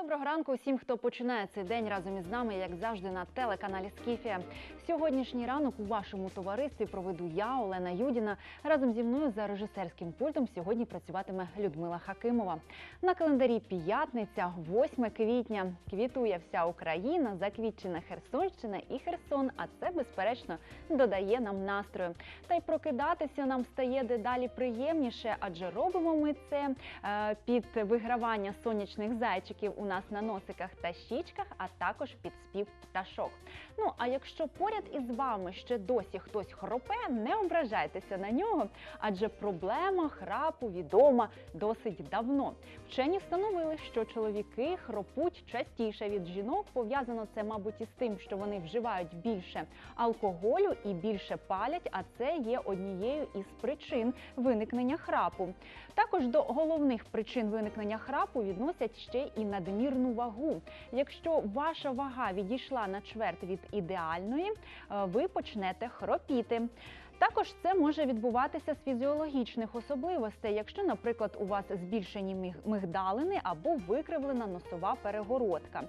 Доброго ранку усім, хто починає цей день разом із нами, як завжди, на телеканалі Скіфія. Сьогоднішній ранок у вашому товаристві проведу я, Олена Юдіна. Разом зі мною за режисерським пультом сьогодні працюватиме Людмила Хакимова. На календарі п'ятниця, 8 квітня. Квітує вся Україна, заквітчена Херсонщина і Херсон, а це, безперечно, додає нам настрою. Та й прокидатися нам стає дедалі приємніше, адже робимо ми це під вигравання сонячних зайчиків у нас на носиках та щічках, а також під спів пташок. Ну, а якщо поряд із вами ще досі хтось хропе, не ображайтеся на нього, адже проблема храпу відома досить давно. Вчені встановили, що чоловіки хропуть частіше від жінок. Пов'язано це, мабуть, із тим, що вони вживають більше алкоголю і більше палять, а це є однією із причин виникнення храпу. Також до головних причин виникнення храпу відносять ще і надмірну вагу. Якщо ваша вага відійшла на чверть від ідеальної, ви почнете хропіти. Також це може відбуватися з фізіологічних особливостей, якщо, наприклад, у вас збільшені мигдалини або викривлена носова перегородка.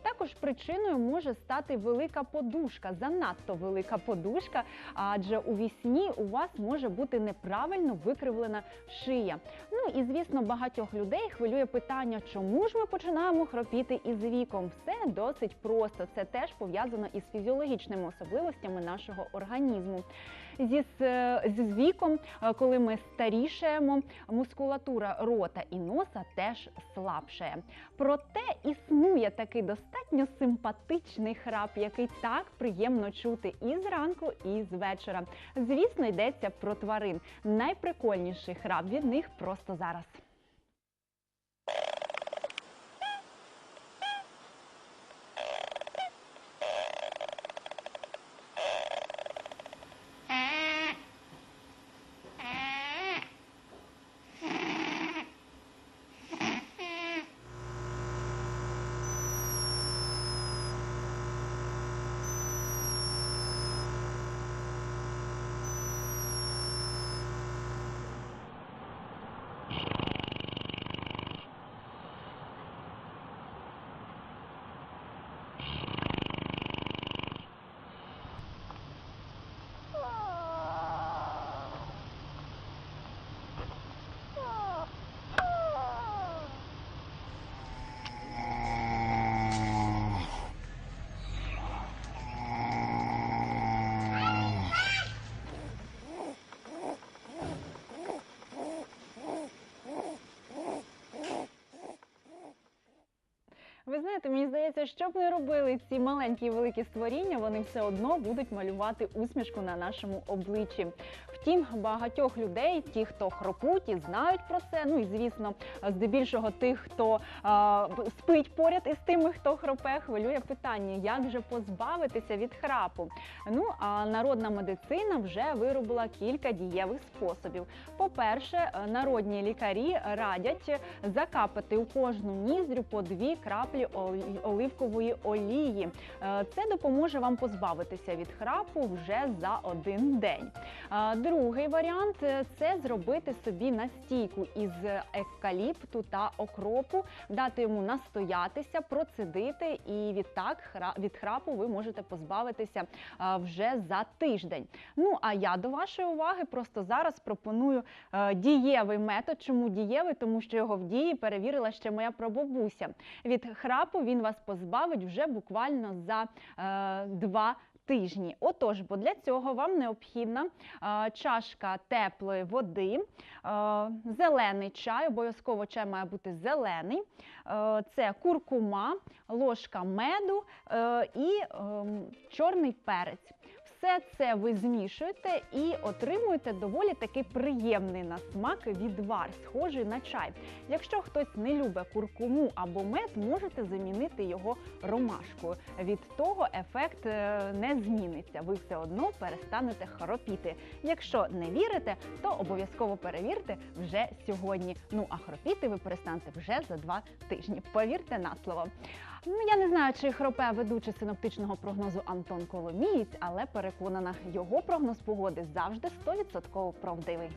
Також причиною може стати велика подушка, занадто велика подушка, адже у вісні у вас може бути неправильно викривлена шия. Ну і, звісно, багатьох людей хвилює питання, чому ж ми починаємо хропіти із віком? Все досить просто, це теж пов'язано із фізіологічними особливостями нашого організму. З віком, коли ми старішаємо, мускулатура рота і носа теж слабшає. Проте існує такий достатньо симпатичний храп, який так приємно чути і зранку, і з вечора. Звісно, йдеться про тварин. Найприкольніший храп від них просто зараз. Ви знаєте, мені здається, що б не робили ці маленькі і великі створіння, вони все одно будуть малювати усмішку на нашому обличчі. Втім, багатьох людей, ті, хто хропуть і знають про це, ну і, звісно, здебільшого тих, хто спить поряд із тими, хто хропе, хвилює питання, як же позбавитися від храпу. Ну, а народна медицина вже виробила кілька дієвих способів. По-перше, народні лікарі радять закапати у кожну ніздрю по 2 краплі оливкової олії. Це допоможе вам позбавитися від храпу вже за 1 день. Другий варіант – це зробити собі настійку із евкаліпту та окропу, дати йому настоятися, процедити, і відтак від храпу ви можете позбавитися вже за тиждень. Ну, а я до вашої уваги просто зараз пропоную дієвий метод. Чому дієвий? Тому що його в дії перевірила ще моя прабабуся. Від храпу він вас позбавить вже буквально за 2 тижні. Отож, бо для цього вам необхідна чашка теплої води, зелений чай, обов'язково чай має бути зелений, це куркума, ложка меду і чорний перець. Все це ви змішуєте і отримуєте доволі такий приємний на смак відвар, схожий на чай. Якщо хтось не любить куркуму або мед, можете замінити його ромашкою. Від того ефект не зміниться, ви все одно перестанете хропіти. Якщо не вірите, то обов'язково перевірте вже сьогодні. Ну а хропіти ви перестанете вже за 2 тижні. Повірте на слово. Ну, я не знаю, чи хропе ведучий синоптичного прогнозу Антон Коломієць, але переконана, його прогноз погоди завжди 100% правдивий.